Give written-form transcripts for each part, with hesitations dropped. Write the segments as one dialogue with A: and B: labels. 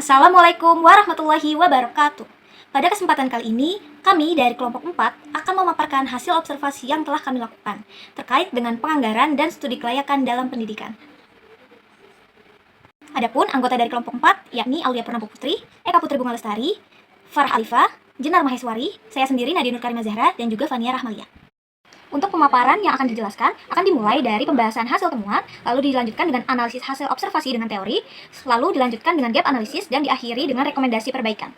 A: Assalamualaikum warahmatullahi wabarakatuh. Pada kesempatan kali ini, kami dari kelompok 4 akan memaparkan hasil observasi yang telah kami lakukan terkait dengan penganggaran dan studi kelayakan dalam pendidikan. Adapun anggota dari kelompok 4 yakni Aulia Purnama Putri, Eka Putri Bunga Lestari, Farah Alifah, Jenar Maheswari, saya sendiri Nadia Nur Karimah Zahra, dan juga Fania Rahmalia. Untuk pemaparan yang akan dijelaskan akan dimulai dari pembahasan hasil temuan, lalu dilanjutkan dengan analisis hasil observasi dengan teori, lalu dilanjutkan dengan gap analisis, dan diakhiri dengan rekomendasi perbaikan.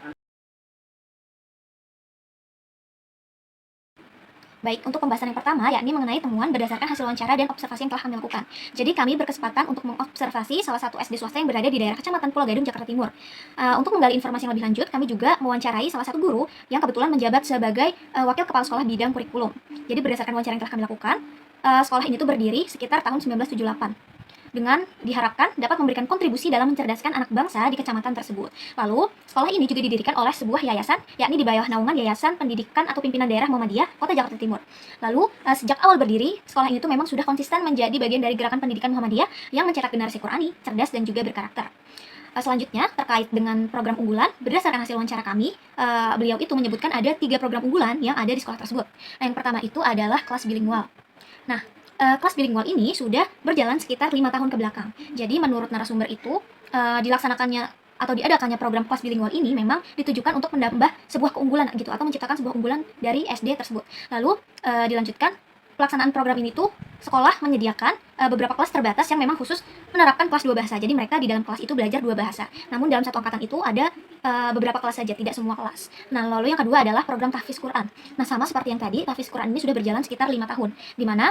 A: Baik, untuk pembahasan yang pertama yakni mengenai temuan berdasarkan hasil wawancara dan observasi yang telah kami lakukan. Jadi kami berkesempatan untuk mengobservasi salah satu SD swasta yang berada di daerah Kecamatan Pulau Gadung, Jakarta Timur. Untuk menggali informasi yang lebih lanjut, kami juga mewawancarai salah satu guru yang kebetulan menjabat sebagai wakil kepala sekolah bidang kurikulum. Jadi berdasarkan wawancara yang telah kami lakukan, sekolah ini tuh berdiri sekitar tahun 1978. Dengan diharapkan dapat memberikan kontribusi dalam mencerdaskan anak bangsa di kecamatan tersebut. Lalu, sekolah ini juga didirikan oleh sebuah yayasan, yakni di bawah naungan Yayasan Pendidikan atau Pimpinan Daerah Muhammadiyah, Kota Jakarta Timur. Lalu, sejak awal berdiri, sekolah ini tuh memang sudah konsisten menjadi bagian dari gerakan pendidikan Muhammadiyah yang mencetak generasi Qurani, cerdas dan juga berkarakter. Selanjutnya, terkait dengan program unggulan, berdasarkan hasil wawancara kami, beliau itu menyebutkan ada 3 program unggulan yang ada di sekolah tersebut. Nah, yang pertama itu adalah kelas bilingual. Nah, kelas bilingual ini sudah berjalan sekitar 5 tahun ke belakang. Jadi menurut narasumber itu, dilaksanakannya atau diadakannya program kelas bilingual ini memang ditujukan untuk menambah sebuah keunggulan gitu, atau menciptakan sebuah unggulan dari SD tersebut. Lalu, dilanjutkan pelaksanaan program ini tuh sekolah menyediakan beberapa kelas terbatas yang memang khusus menerapkan kelas 2 bahasa. Jadi mereka di dalam kelas itu belajar 2 bahasa. Namun dalam satu angkatan itu ada beberapa kelas saja, tidak semua kelas. Nah, lalu yang kedua adalah program tahfiz Quran. Nah, sama seperti yang tadi, tahfiz Quran ini sudah berjalan sekitar 5 tahun, di mana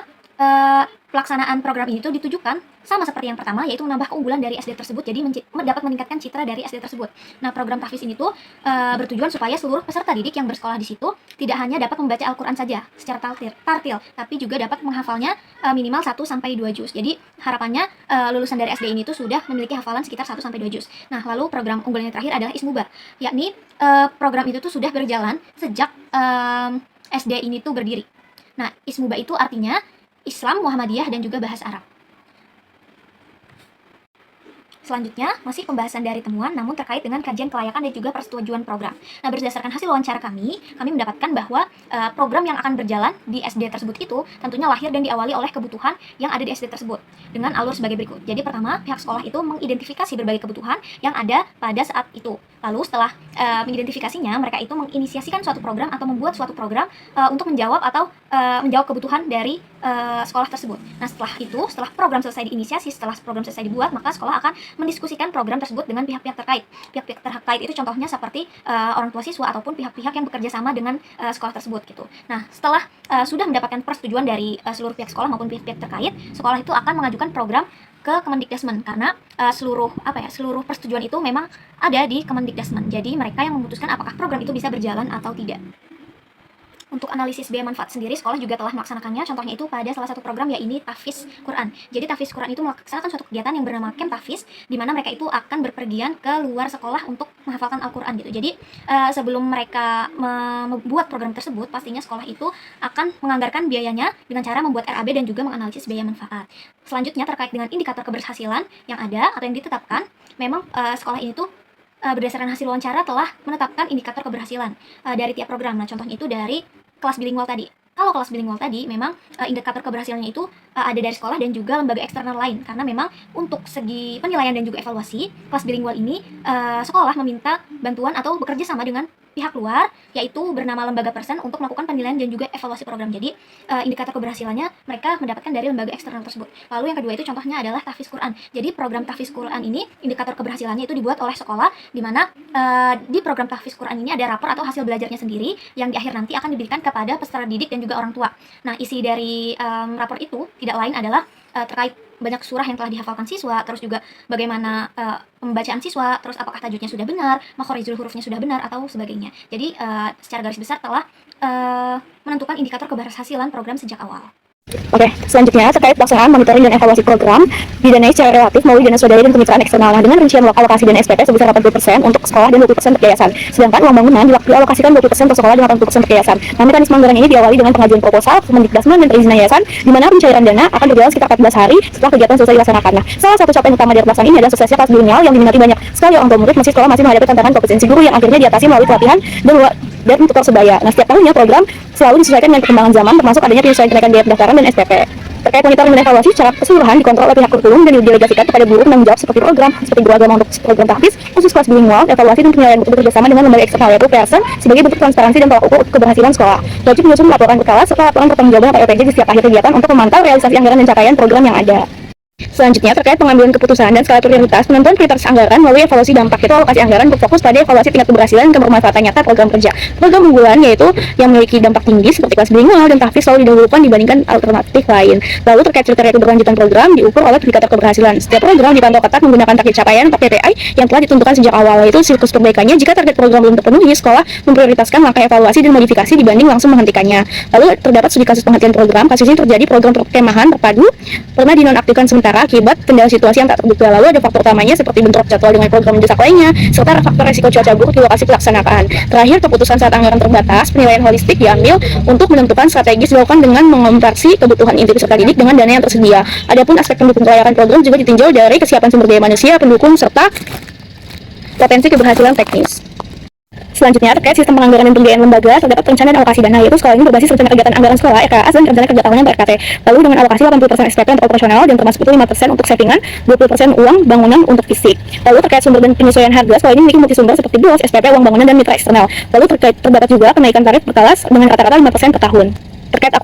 A: pelaksanaan program ini tuh ditujukan sama seperti yang pertama, yaitu menambah keunggulan dari SD tersebut, jadi dapat meningkatkan citra dari SD tersebut. Nah, program tahfiz ini tuh bertujuan supaya seluruh peserta didik yang bersekolah di situ tidak hanya dapat membaca Al-Quran saja secara tartil, tapi juga dapat menghafalnya minimal 1-2 juz. Jadi harapannya lulusan dari SD ini tuh sudah memiliki hafalan sekitar 1-2 juz. Nah, lalu program unggulan yang terakhir adalah Ismuba, yakni program itu tuh sudah berjalan sejak SD ini tuh berdiri. Nah, Ismuba itu artinya Islam, Muhammadiyah, dan juga bahasa Arab. Selanjutnya, masih pembahasan dari temuan namun terkait dengan kajian kelayakan dan juga persetujuan program. Nah, berdasarkan hasil wawancara kami mendapatkan bahwa program yang akan berjalan di SD tersebut itu tentunya lahir dan diawali oleh kebutuhan yang ada di SD tersebut dengan alur sebagai berikut. Jadi pertama, pihak sekolah itu mengidentifikasi berbagai kebutuhan yang ada pada saat itu. Lalu setelah mengidentifikasinya, mereka itu menginisiasikan suatu program atau membuat suatu program untuk menjawab kebutuhan dari sekolah tersebut. Nah, setelah program selesai diinisiasi, setelah program selesai dibuat, maka sekolah akan mendiskusikan program tersebut dengan pihak-pihak terkait. Pihak-pihak terkait itu contohnya seperti orang tua siswa ataupun pihak-pihak yang bekerja sama dengan sekolah tersebut gitu. Nah, setelah sudah mendapatkan persetujuan dari seluruh pihak sekolah maupun pihak-pihak terkait, sekolah itu akan mengajukan program ke Kemendikdasmen karena seluruh persetujuan itu memang ada di Kemendikdasmen. Jadi mereka yang memutuskan apakah program itu bisa berjalan atau tidak. Untuk analisis biaya manfaat sendiri, sekolah juga telah melaksanakannya. Contohnya itu pada salah satu program, yaitu tahfiz Quran. Jadi tahfiz Quran itu melaksanakan suatu kegiatan yang bernama camp tahfiz, di mana mereka itu akan berpergian ke luar sekolah untuk menghafalkan Al-Quran gitu. Jadi sebelum mereka membuat program tersebut, pastinya sekolah itu akan menganggarkan biayanya dengan cara membuat RAB dan juga menganalisis biaya manfaat. Selanjutnya terkait dengan indikator keberhasilan yang ada atau yang ditetapkan, memang sekolah ini tuh berdasarkan hasil wawancara telah menetapkan indikator keberhasilan dari tiap program. Nah, contohnya itu dari kelas bilingual tadi. Kalau kelas bilingual tadi memang indikator keberhasilannya itu ada dari sekolah dan juga lembaga eksternal lain, karena memang untuk segi penilaian dan juga evaluasi kelas bilingual ini sekolah meminta bantuan atau bekerja sama dengan pihak luar, yaitu bernama lembaga Persen, untuk melakukan penilaian dan juga evaluasi program. Jadi indikator keberhasilannya mereka mendapatkan dari lembaga eksternal tersebut. Lalu yang kedua itu contohnya adalah tahfiz Quran. Jadi program tahfiz Quran ini indikator keberhasilannya itu dibuat oleh sekolah, di mana di program tahfiz Quran ini ada rapor atau hasil belajarnya sendiri yang di akhir nanti akan diberikan kepada peserta didik dan juga orang tua. Nah, isi dari rapor itu tidak lain adalah terkait banyak surah yang telah dihafalkan siswa, terus juga bagaimana pembacaan siswa, terus apakah tajwidnya sudah benar, makhorijul hurufnya sudah benar, atau sebagainya. Jadi secara garis besar telah menentukan indikator keberhasilan program sejak awal.
B: Oke, selanjutnya terkait pelaksanaan monitoring dan evaluasi program didanai secara relatif melalui dana swadaya dan kemitraan eksternal. Nah, dengan rincian alokasi dana SPP sebesar 80% untuk sekolah dan 20% untuk yayasan. Sedangkan uang bangunan dialokasikan 20% untuk sekolah dan 80% untuk yayasan. Nah, mekanisme anggaran ini diawali dengan pengajuan proposal, Kemendikbudristek dan perizinan yayasan, di mana pencairan dana akan berjalan sekitar 14 hari setelah kegiatan selesai dilaksanakan. Nah, salah satu capaian utama dari pelaksanaan ini adalah suksesnya kelas bilingual yang diminati banyak sekali orang tua murid meski sekolah masih menghadapi tantangan kompetensi guru yang akhirnya diatasi melalui pelatihan dan tutor sebaya. Nah, setiap tahunnya program selalu disesuaikan dengan perkembangan zaman, termasuk adanya penyesuaian kenaikan biaya pendaftaran dan SPP. Terkait monitoring dan evaluasi secara keseluruhan dikontrol oleh pihak kurikulum dan didelegasikan kepada guru penanggung jawab seperti guru agama untuk program tahfiz, khusus kelas bilingual, evaluasi dan penilaian bekerjasama dengan lembaga eksternal yaitu Pearson sebagai bentuk transparansi dan tolak ukur keberhasilan sekolah. Wajib menyusun laporan berkala serta laporan pertanggungjawaban atau LPJ di setiap akhir kegiatan untuk memantau realisasi anggaran dan capaian program yang ada. Selanjutnya, terkait pengambilan keputusan dan skala prioritas, penentuan prioritas anggaran melalui evaluasi dampak, itu alokasi anggaran berfokus pada evaluasi tingkat keberhasilan dan kebermanfaatan nyata program kerja. Program unggulan yaitu yang memiliki dampak tinggi seperti kelas bilingual dan tahfiz selalu didahulukan dibandingkan alternatif lain. Lalu terkait kriteria keberlanjutan program diukur oleh indikator keberhasilan. Setiap program dipantau ketat menggunakan target capaian atau KPI yang telah ditentukan sejak awal, yaitu siklus perbaikannya. Jika target program belum terpenuhi, sekolah memprioritaskan langkah evaluasi dan modifikasi dibanding langsung menghentikannya. Lalu terdapat studi kasus penghentian program. Kasus ini terjadi program perkemahan terpadu pernah dinonaktifkan sementara akibat kendala situasi yang tak terduga. Lalu ada faktor utamanya seperti bentrok jadwal dengan program mendesak lainnya, serta faktor resiko cuaca buruk di lokasi pelaksanaan. Terakhir, keputusan saat anggaran terbatas, penilaian holistik diambil untuk menentukan strategi dilakukan dengan mengonversi kebutuhan inti peserta didik dengan dana yang tersedia. Adapun aspek pendukung kelayakan program juga ditinjau dari kesiapan sumber daya manusia, pendukung, serta potensi keberhasilan teknis. Selanjutnya, terkait sistem penganggaran dan pembiayaan lembaga, terdapat perencanaan alokasi dana, yaitu sekolah ini berbasis rencana kegiatan anggaran sekolah (RKAS) dan rencana kerja tahunan (RKT). Lalu dengan alokasi 80% SPP untuk operasional dan termasuk itu 5% untuk savingan, 20% uang bangunan untuk fisik. Lalu terkait sumber dan penyesuaian harga, sekolah ini memiliki multisumber seperti BOS, SPP, uang bangunan, dan mitra eksternal. Lalu terdapat juga kenaikan tarif berkelas dengan rata-rata 5% per tahun. Terkait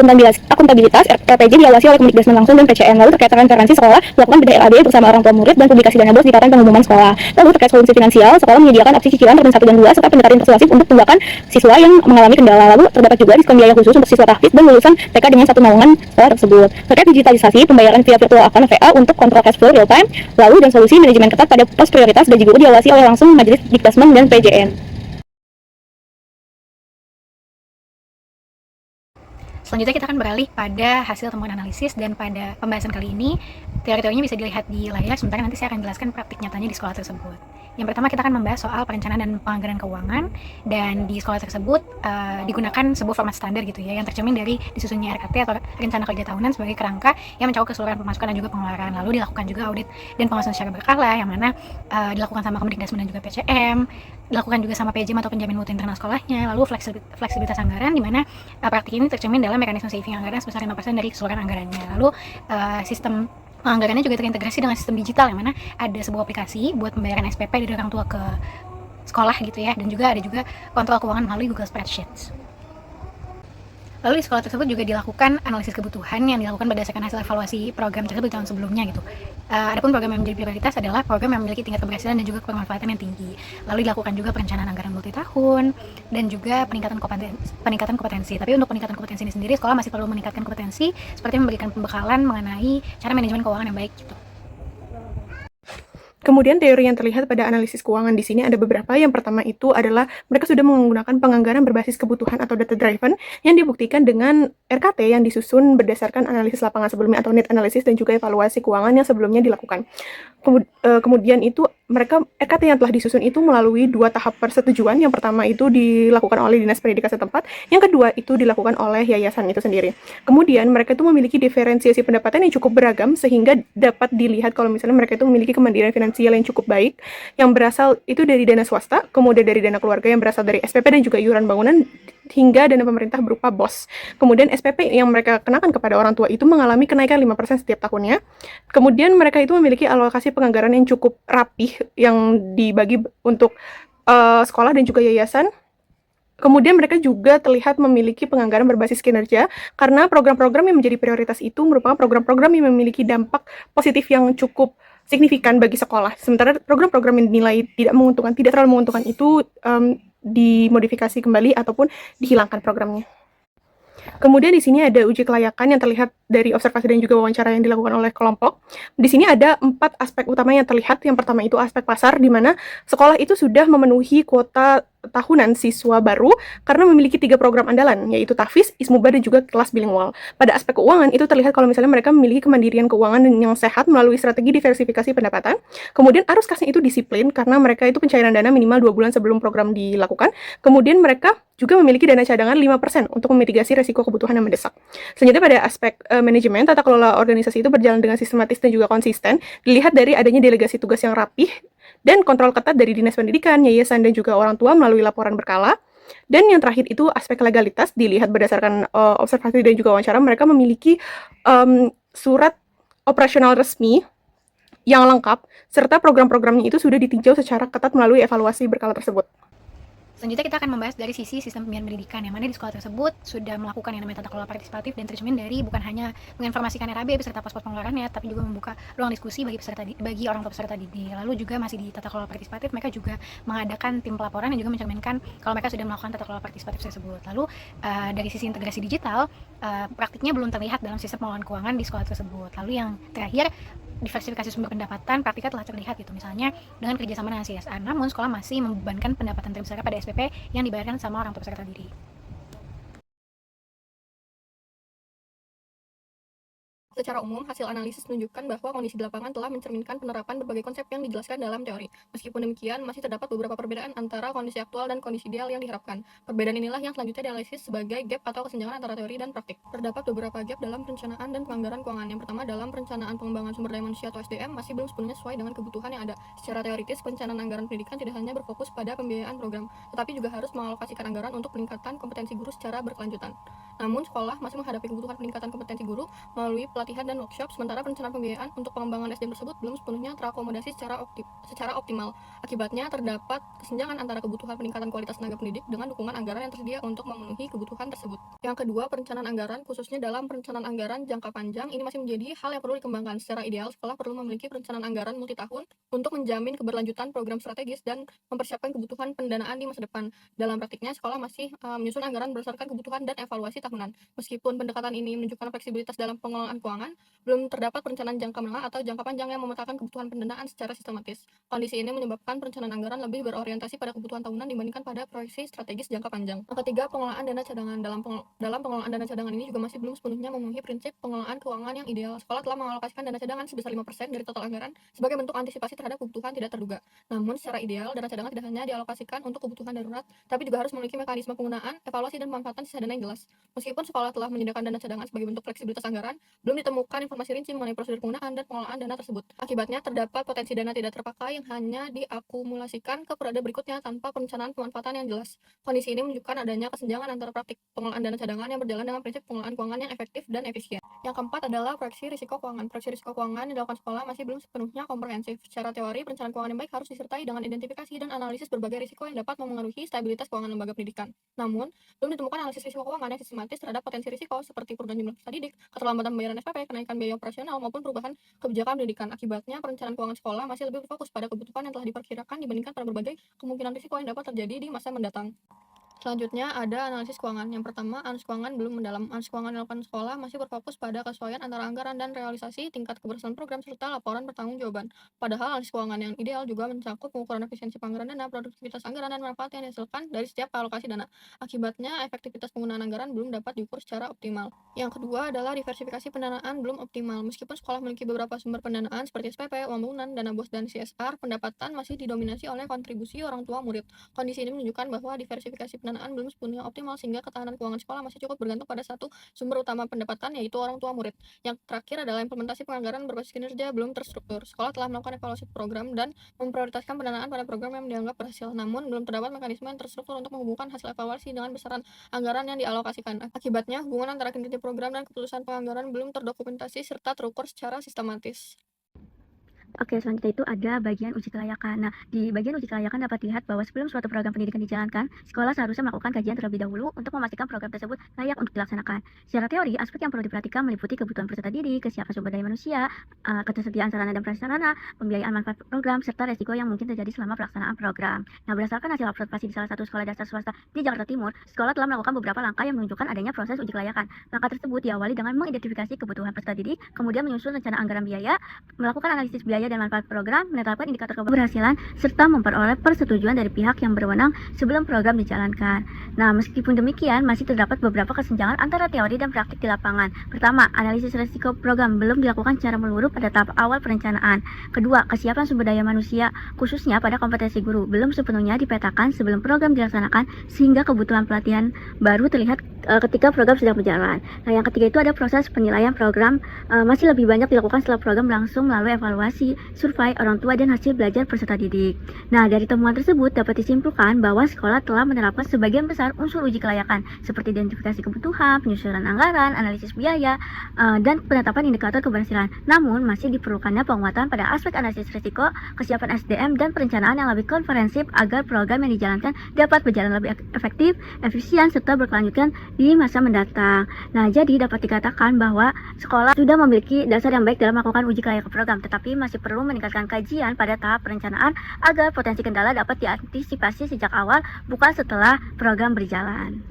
B: akuntabilitas, LPJ diawasi oleh Kemendikbudristek langsung dan PCN. Lalu terkait transparansi sekolah, melakukan BDLAD bersama orang tua murid dan publikasi dana BOS di koran pengumuman sekolah. Lalu terkait solusi finansial, sekolah menyediakan opsi cicilan termin 1 dan 2 serta pendekatan persuasif untuk tunggakan siswa yang mengalami kendala. Lalu terdapat juga diskon biaya khusus untuk siswa tahfiz dan lulusan TK dengan satu naungan sekolah tersebut. Terkait digitalisasi, pembayaran via virtual account VA untuk kontrol cash flow real time. Lalu dan solusi manajemen ketat pada pos prioritas gaji guru diawasi oleh langsung Majelis Dikdasmen dan PJN.
A: Selanjutnya kita akan beralih pada hasil temuan analisis, dan pada pembahasan kali ini teori-teorinya bisa dilihat di layar, sementara nanti saya akan jelaskan praktik nyatanya di sekolah tersebut. Yang pertama kita akan membahas soal perencanaan dan penganggaran keuangan, dan di sekolah tersebut digunakan sebuah format standar gitu ya, yang tercermin dari disusunnya RKT atau rencana kerja tahunan sebagai kerangka yang mencakup keseluruhan pemasukan dan juga pengeluaran. Lalu dilakukan juga audit dan pengawasan secara berkala yang mana dilakukan sama Kemendikbudristek dan juga PCM, dilakukan juga sama PJM atau penjamin mutu internal sekolahnya. Lalu fleksibilitas anggaran di mana praktik ini tercermin dalam mekanisme saving anggaran sebesar 5% dari keseluruhan anggarannya. Lalu sistem anggarannya juga terintegrasi dengan sistem digital yang mana ada sebuah aplikasi buat pembayaran SPP dari orang tua ke sekolah gitu ya, dan juga ada juga kontrol keuangan melalui Google Spreadsheets. Lalu di sekolah tersebut juga dilakukan analisis kebutuhan yang dilakukan berdasarkan hasil evaluasi program tersebut tahun sebelumnya gitu. Adapun program yang menjadi prioritas adalah program yang memiliki tingkat keberhasilan dan juga kebermanfaatan yang tinggi. Lalu dilakukan juga perencanaan anggaran multi tahun dan juga peningkatan kompetensi. Tapi untuk peningkatan kompetensi ini sendiri, sekolah masih perlu meningkatkan kompetensi seperti memberikan pembekalan mengenai cara manajemen keuangan yang baik gitu.
C: Kemudian teori yang terlihat pada analisis keuangan di sini ada beberapa. Yang pertama itu adalah mereka sudah menggunakan penganggaran berbasis kebutuhan atau data driven yang dibuktikan dengan RKT yang disusun berdasarkan analisis lapangan sebelumnya atau need analysis dan juga evaluasi keuangan yang sebelumnya dilakukan. Kemudian itu mereka RKT yang telah disusun itu melalui 2 tahap persetujuan. Yang pertama itu dilakukan oleh Dinas Pendidikan setempat, yang kedua itu dilakukan oleh yayasan itu sendiri. Kemudian mereka itu memiliki diferensiasi pendapatan yang cukup beragam sehingga dapat dilihat kalau misalnya mereka itu memiliki kemandirian finansial yang cukup baik yang berasal itu dari dana swasta, kemudian dari dana keluarga yang berasal dari SPP dan juga iuran bangunan, hingga dana pemerintah berupa BOS. Kemudian SPP yang mereka kenakan kepada orang tua itu mengalami kenaikan 5% setiap tahunnya. Kemudian mereka itu memiliki alokasi penganggaran yang cukup rapih yang dibagi untuk sekolah dan juga yayasan. Kemudian mereka juga terlihat memiliki penganggaran berbasis kinerja karena program-program yang menjadi prioritas itu merupakan program-program yang memiliki dampak positif yang cukup signifikan bagi sekolah. Sementara program-program yang dinilai tidak terlalu menguntungkan itu dimodifikasi kembali ataupun dihilangkan programnya. Kemudian di sini ada uji kelayakan yang terlihat dari observasi dan juga wawancara yang dilakukan oleh kelompok, di sini ada 4 aspek utama yang terlihat. Yang pertama itu aspek pasar, di mana sekolah itu sudah memenuhi kuota tahunan siswa baru karena memiliki 3 program andalan, yaitu Tahfiz, Ismuba, dan juga kelas bilingual. Pada aspek keuangan, itu terlihat kalau misalnya mereka memiliki kemandirian keuangan yang sehat melalui strategi diversifikasi pendapatan. Kemudian arus kasnya itu disiplin karena mereka itu pencairan dana minimal 2 bulan sebelum program dilakukan. Kemudian mereka juga memiliki dana cadangan 5% untuk memitigasi resiko kebutuhan yang mendesak. Selanjutnya pada aspek manajemen, tata kelola organisasi itu berjalan dengan sistematis dan juga konsisten, dilihat dari adanya delegasi tugas yang rapih dan kontrol ketat dari Dinas Pendidikan, yayasan, dan juga orang tua melalui laporan berkala. Dan yang terakhir itu aspek legalitas, dilihat berdasarkan observasi dan juga wawancara, mereka memiliki surat operasional resmi yang lengkap, serta program-programnya itu sudah ditinjau secara ketat melalui evaluasi berkala tersebut.
D: Selanjutnya kita akan membahas dari sisi sistem pembiayaan pendidikan, yang mana di sekolah tersebut sudah melakukan yang namanya tata kelola partisipatif dan treatment dari bukan hanya menginformasikan RAB beserta pos-pos pengeluarannya, tapi juga membuka ruang diskusi bagi orang tua peserta didik. Lalu juga masih di tata kelola partisipatif, mereka juga mengadakan tim pelaporan dan juga mencerminkan kalau mereka sudah melakukan tata kelola partisipatif tersebut. Lalu dari sisi integrasi digital, praktiknya belum terlihat dalam sistem pengelolaan keuangan di sekolah tersebut. Lalu yang terakhir, diversifikasi sumber pendapatan praktiknya telah terlihat gitu, misalnya dengan kerjasama dengan CSR, namun sekolah masih membebankan pendapatan terbesar pada SPP yang dibayarkan sama orang tua peserta didik.
E: Secara umum, hasil analisis menunjukkan bahwa kondisi di lapangan telah mencerminkan penerapan berbagai konsep yang dijelaskan dalam teori. Meskipun demikian, masih terdapat beberapa perbedaan antara kondisi aktual dan kondisi ideal yang diharapkan. Perbedaan inilah yang selanjutnya dianalisis sebagai gap atau kesenjangan antara teori dan praktik. Terdapat beberapa gap dalam perencanaan dan penganggaran keuangan. Yang pertama, dalam perencanaan pengembangan sumber daya manusia atau SDM masih belum sepenuhnya sesuai dengan kebutuhan yang ada. Secara teoritis, perencanaan anggaran pendidikan tidak hanya berfokus pada pembiayaan program, tetapi juga harus mengalokasikan anggaran untuk peningkatan kompetensi guru secara berkelanjutan. Namun, sekolah masih menghadapi kebutuhan peningkatan kompetensi guru melalui pelatihan dan workshop, sementara perencanaan pembiayaan untuk pengembangan SDM tersebut belum sepenuhnya terakomodasi secara optimal. Akibatnya, terdapat kesenjangan antara kebutuhan peningkatan kualitas tenaga pendidik dengan dukungan anggaran yang tersedia untuk memenuhi kebutuhan tersebut. Yang kedua, perencanaan anggaran, khususnya dalam perencanaan anggaran jangka panjang, ini masih menjadi hal yang perlu dikembangkan. Secara ideal, sekolah perlu memiliki perencanaan anggaran multitahun untuk menjamin keberlanjutan program strategis dan mempersiapkan kebutuhan pendanaan di masa depan. Dalam praktiknya, sekolah masih menyusun anggaran berdasarkan kebutuhan dan evaluasi tahunan. Meskipun pendekatan ini menunjukkan fleksibilitas dalam pengelolaan keuangan, belum terdapat perencanaan jangka menengah atau jangka panjang yang memetakan kebutuhan pendanaan secara sistematis. Kondisi ini menyebabkan perencanaan anggaran lebih berorientasi pada kebutuhan tahunan dibandingkan pada proyeksi strategis jangka panjang. Yang ketiga, pengelolaan dana cadangan. Dalam pengelolaan dana cadangan ini juga masih belum sepenuhnya memenuhi prinsip pengelolaan keuangan yang ideal. Sekolah telah mengalokasikan dana cadangan sebesar 5% dari total anggaran sebagai bentuk antisipasi terhadap kebutuhan tidak terduga. Namun, secara ideal, dana cadangan tidak hanya dialokasikan untuk kebutuhan darurat, tapi juga harus memiliki mekanisme penggunaan, evaluasi, dan pemanfaatan sisa dana yang jelas. Meskipun sekolah telah menyediakan dana cadangan sebagai bentuk fleksibilitas anggaran, belum ditemukan informasi rinci mengenai prosedur penggunaan dan pengelolaan dana tersebut. Akibatnya, terdapat potensi dana tidak terpakai yang hanya diakumulasikan ke periode berikutnya tanpa perencanaan pemanfaatan yang jelas. Kondisi ini menunjukkan adanya kesenjangan antara praktik pengelolaan dana cadangan yang berjalan dengan prinsip pengelolaan keuangan yang efektif dan efisien. Yang keempat adalah proyeksi risiko keuangan. Proyeksi risiko keuangan yang dilakukan sekolah masih belum sepenuhnya komprehensif. Secara teori, perencanaan keuangan yang baik harus disertai dengan identifikasi dan analisis berbagai risiko yang dapat memengaruhi stabilitas keuangan lembaga pendidikan. Namun, belum ditemukan analisis risiko keuangan yang sistematis terhadap potensi risiko seperti perubahan jumlah peserta didik, keterlambatan pembayaran SPP, kenaikan biaya operasional, maupun perubahan kebijakan pendidikan. Akibatnya, perencanaan keuangan sekolah masih lebih berfokus pada kebutuhan yang telah diperkirakan dibandingkan pada berbagai kemungkinan risiko yang dapat terjadi di masa mendatang. Selanjutnya ada analisis keuangan. Yang pertama, analisis keuangan belum mendalam. Analisis keuangan dilakukan sekolah masih berfokus pada kesesuaian antara anggaran dan realisasi, tingkat keberhasilan program, serta laporan pertanggungjawaban. Padahal analisis keuangan yang ideal juga mencakup pengukuran efisiensi penganggaran dana, produktivitas anggaran, dan manfaat yang dihasilkan dari setiap alokasi dana. Akibatnya, efektivitas penggunaan anggaran belum dapat diukur secara optimal. Yang kedua adalah diversifikasi pendanaan belum optimal. Meskipun sekolah memiliki beberapa sumber pendanaan seperti SPP, uang bangunan, dana BOS, dan CSR, pendapatan masih didominasi oleh kontribusi orang tua murid. Kondisi ini menunjukkan bahwa diversifikasi pendanaan belum sepenuhnya optimal, sehingga ketahanan keuangan sekolah masih cukup bergantung pada satu sumber utama pendapatan, yaitu orang tua murid. Yang terakhir adalah implementasi penganggaran berbasis kinerja belum terstruktur. Sekolah telah melakukan evaluasi program dan memprioritaskan pendanaan pada program yang dianggap berhasil, namun belum terdapat mekanisme yang terstruktur untuk menghubungkan hasil evaluasi dengan besaran anggaran yang dialokasikan. Akibatnya, hubungan antara kinerja program dan keputusan penganggaran belum terdokumentasi serta terukur secara sistematis.
B: Oke, selanjutnya itu ada bagian uji kelayakan. Nah, di bagian uji kelayakan dapat dilihat bahwa sebelum suatu program pendidikan dijalankan, sekolah seharusnya melakukan kajian terlebih dahulu untuk memastikan program tersebut layak untuk dilaksanakan. Secara teori, aspek yang perlu diperhatikan meliputi kebutuhan peserta didik, kesiapan sumber daya manusia, ketersediaan sarana dan prasarana, pembiayaan manfaat program, serta resiko yang mungkin terjadi selama pelaksanaan program. Nah, berdasarkan hasil observasi di salah satu sekolah dasar swasta di Jakarta Timur, sekolah telah melakukan beberapa langkah yang menunjukkan adanya proses uji kelayakan. Langkah tersebut diawali dengan mengidentifikasi kebutuhan peserta didik, kemudian menyusun rencana anggaran biaya, melakukan analisis biaya dan manfaat program, menetapkan indikator keberhasilan, serta memperoleh persetujuan dari pihak yang berwenang sebelum program dijalankan. Nah, meskipun demikian, masih terdapat beberapa kesenjangan antara teori dan praktik di lapangan. Pertama, analisis risiko program belum dilakukan secara menyeluruh pada tahap awal perencanaan. Kedua, kesiapan sumber daya manusia, khususnya pada kompetensi guru, belum sepenuhnya dipetakan sebelum program dilaksanakan, sehingga kebutuhan pelatihan baru terlihat ketika program sedang berjalan. Nah, yang ketiga itu ada proses penilaian program, masih lebih banyak dilakukan setelah program berlangsung melalui evaluasi, survei orang tua dan hasil belajar peserta didik. Nah, dari temuan tersebut dapat disimpulkan bahwa sekolah telah menerapkan sebagian besar unsur uji kelayakan seperti identifikasi kebutuhan, penyusunan anggaran, analisis biaya, dan penetapan indikator keberhasilan. Namun, masih diperlukannya penguatan pada aspek analisis risiko, kesiapan SDM, dan perencanaan yang lebih komprehensif agar program yang dijalankan dapat berjalan lebih efektif, efisien, serta berkelanjutan di masa mendatang. Nah, jadi dapat dikatakan bahwa sekolah sudah memiliki dasar yang baik dalam melakukan uji kelayakan program, tetapi masih perlu meningkatkan kajian pada tahap perencanaan agar potensi kendala dapat diantisipasi sejak awal, bukan setelah program berjalan.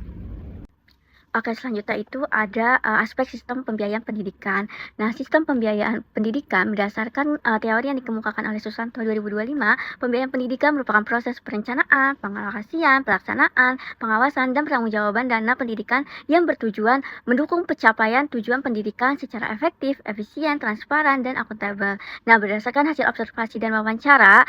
B: Oke, selanjutnya itu ada aspek sistem pembiayaan pendidikan. Nah, sistem pembiayaan pendidikan berdasarkan teori yang dikemukakan oleh Susanto 2025, pembiayaan pendidikan merupakan proses perencanaan, pengalokasian, pelaksanaan, pengawasan, dan pertanggungjawaban dana pendidikan yang bertujuan mendukung pencapaian tujuan pendidikan secara efektif, efisien, transparan, dan akuntabel. Nah, berdasarkan hasil observasi dan wawancara,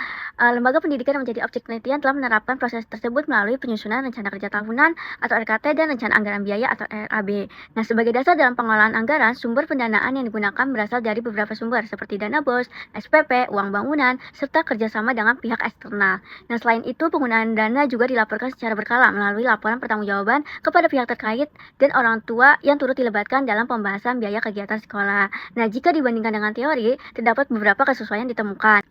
B: lembaga pendidikan yang menjadi objek penelitian telah menerapkan proses tersebut melalui penyusunan rencana kerja tahunan atau RKT dan rencana anggaran biaya atau RAB. Nah, sebagai dasar dalam pengelolaan anggaran, sumber pendanaan yang digunakan berasal dari beberapa sumber seperti dana BOS, SPP, uang bangunan, serta kerjasama dengan pihak eksternal. Nah, selain itu, penggunaan dana juga dilaporkan secara berkala melalui laporan pertanggungjawaban kepada pihak terkait dan orang tua yang turut dilibatkan dalam pembahasan biaya kegiatan sekolah. Nah, jika dibandingkan dengan teori, terdapat beberapa kesesuaian ditemukan.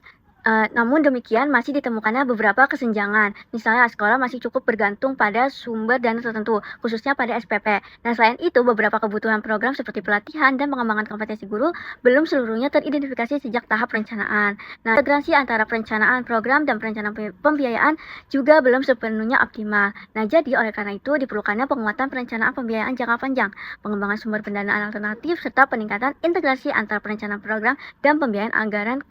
B: Namun demikian masih ditemukannya beberapa kesenjangan. Misalnya sekolah masih cukup bergantung pada sumber dana tertentu, khususnya pada SPP. Nah, selain itu beberapa kebutuhan program seperti pelatihan dan pengembangan kompetensi guru belum seluruhnya teridentifikasi sejak tahap perencanaan. Nah, integrasi antara perencanaan program dan perencanaan pembiayaan juga belum sepenuhnya optimal. Nah, jadi oleh karena itu diperlukannya penguatan perencanaan pembiayaan jangka panjang, pengembangan sumber pendanaan alternatif, serta peningkatan integrasi antara perencanaan program dan pembiayaan anggaran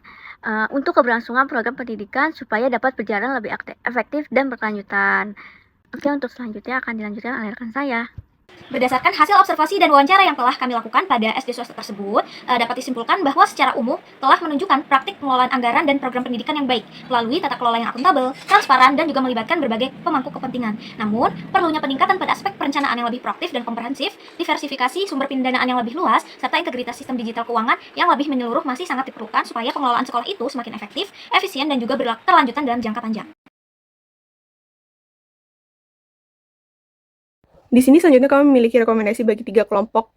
B: untuk keberlangsungan program pendidikan supaya dapat berjalan lebih efektif dan berkelanjutan. Oke, untuk selanjutnya akan dilanjutkan oleh rekan saya.
A: Berdasarkan hasil observasi dan wawancara yang telah kami lakukan pada SD swasta tersebut, dapat disimpulkan bahwa secara umum telah menunjukkan praktik pengelolaan anggaran dan program pendidikan yang baik melalui tata kelola yang akuntabel, transparan, dan juga melibatkan berbagai pemangku kepentingan. Namun, perlunya peningkatan pada aspek perencanaan yang lebih proaktif dan komprehensif, diversifikasi sumber pendanaan yang lebih luas, serta integritas sistem digital keuangan yang lebih menyeluruh masih sangat diperlukan supaya pengelolaan sekolah itu semakin efektif, efisien, dan juga berkelanjutan dalam jangka panjang.
C: Di sini selanjutnya kami memiliki rekomendasi bagi 3 kelompok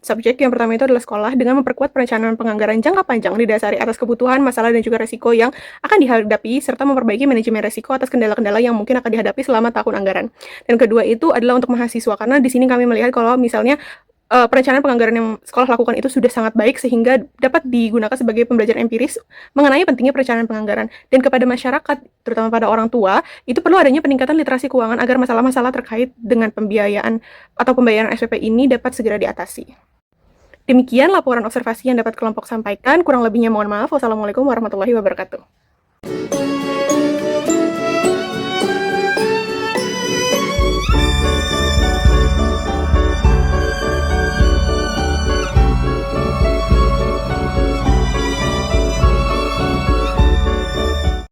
C: subjek. Yang pertama itu adalah sekolah dengan memperkuat perencanaan penganggaran jangka panjang didasari atas kebutuhan, masalah, dan juga resiko yang akan dihadapi, serta memperbaiki manajemen resiko atas kendala-kendala yang mungkin akan dihadapi selama tahun anggaran. Dan kedua itu adalah untuk mahasiswa, karena di sini kami melihat kalau misalnya perencanaan penganggaran yang sekolah lakukan itu sudah sangat baik sehingga dapat digunakan sebagai pembelajaran empiris mengenai pentingnya perencanaan penganggaran. Dan kepada masyarakat, terutama pada orang tua, itu perlu adanya peningkatan literasi keuangan agar masalah-masalah terkait dengan pembiayaan atau pembayaran SPP ini dapat segera diatasi. Demikian laporan observasi yang dapat kelompok sampaikan. Kurang lebihnya mohon maaf. Wassalamualaikum warahmatullahi wabarakatuh.